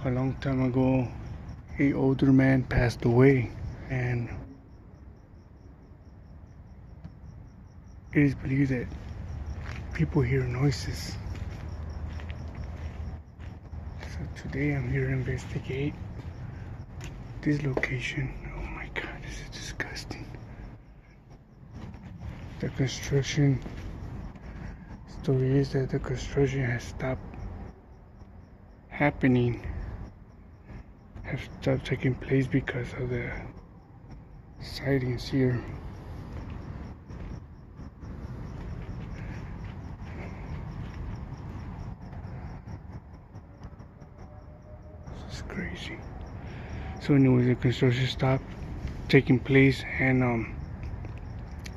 A long time ago, a older man passed away, and it is believed that people hear noises. So today I'm here to investigate this location. Oh my god, this is disgusting. The construction story is that the construction has stopped happening, have stopped taking place because of the sightings here. This is crazy. So anyways, the construction stopped taking place, and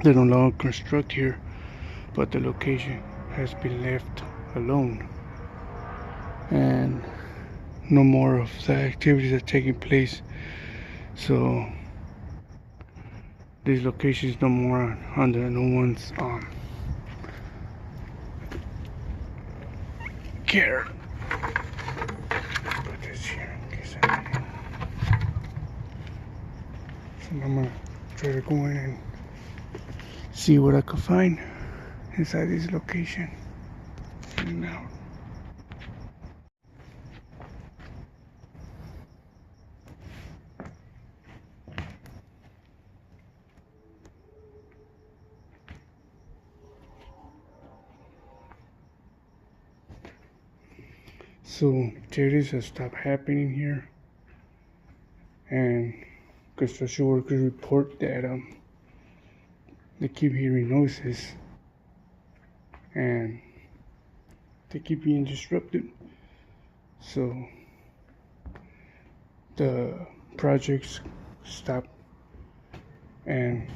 they no longer construct here, but the location has been left alone, and no more of the activities are taking place. So this location is no more under no one's care. Put this here in case I need it. So I'm gonna try to go in and see what I could find inside this location. And out. So activities have stopped happening here, and construction workers report that they keep hearing noises and they keep being disrupted. So the projects stop, and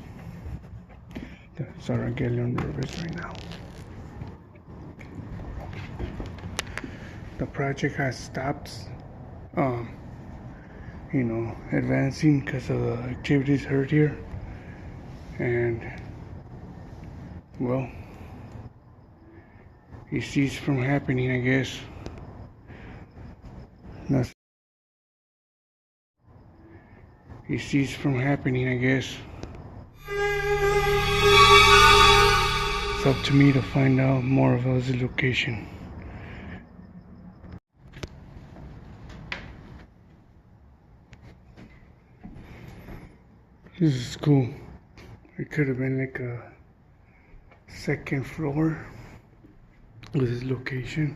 sorry, I'm getting a little nervous right now. The project has stopped advancing because of the activities heard here, and well, it ceased from happening, I guess. It ceased from happening, I guess. It's up to me to find out more about the location. This is cool. It could have been like a second floor with this location,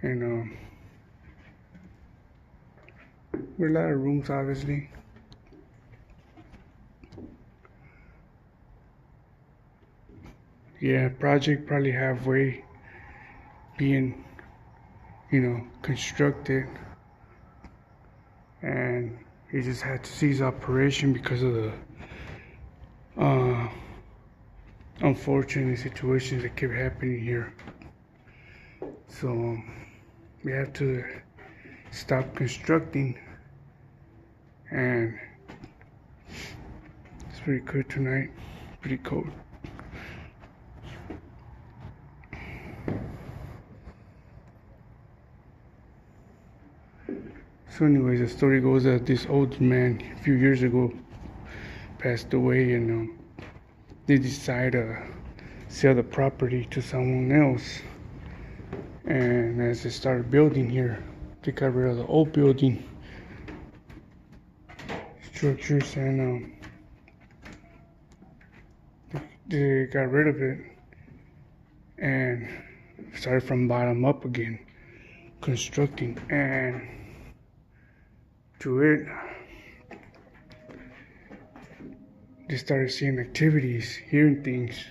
and there are a lot of rooms, obviously. Yeah, project probably halfway being, constructed, and he just had to cease operation because of the unfortunate situations that kept happening here. So we have to stop constructing, and it's pretty good tonight, pretty cold. So anyways, the story goes that this old man a few years ago passed away, and they decided to sell the property to someone else. And as they started building here, they got rid of the old building structures, and they got rid of it and started from bottom up again, constructing. And to it, they started seeing activities, hearing things,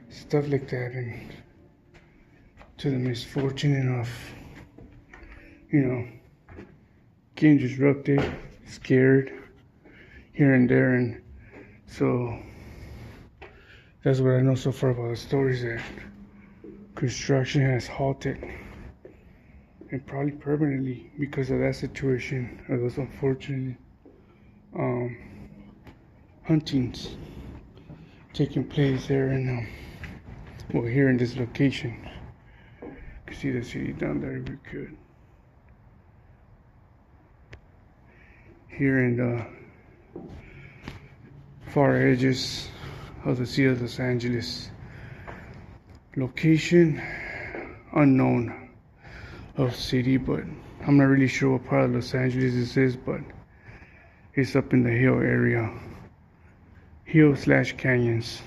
stuff like that, and to the misfortune of, getting disrupted, scared here and there. And so that's what I know so far about the stories, that construction has halted, and probably permanently, because of that situation, or those unfortunate hauntings taking place there, and here in this location. can see the city down there if we could. Here in the far edges of the city of Los Angeles. Location unknown of city, but I'm not really sure what part of Los Angeles this is, but it's up in the hill area. Hill/canyons.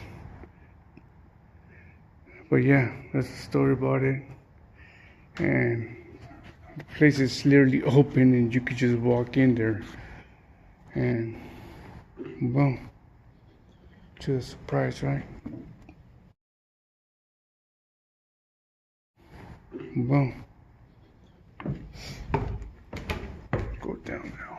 But yeah, that's the story about it. And the place is literally open and you could just walk in there. And well, to the surprise, right? Well, go down now.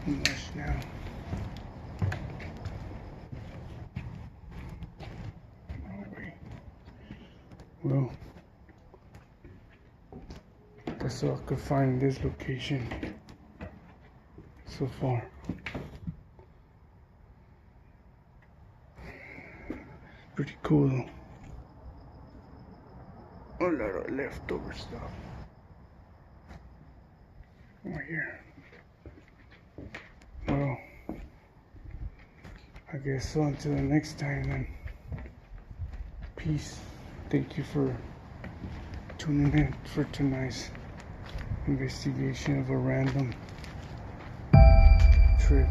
Much now. Well, that's all I could find in this location so far. Pretty cool though. A lot of leftover stuff right here. Well, I guess so until the next time then. Peace. Thank you for tuning in for tonight's investigation of a random trip.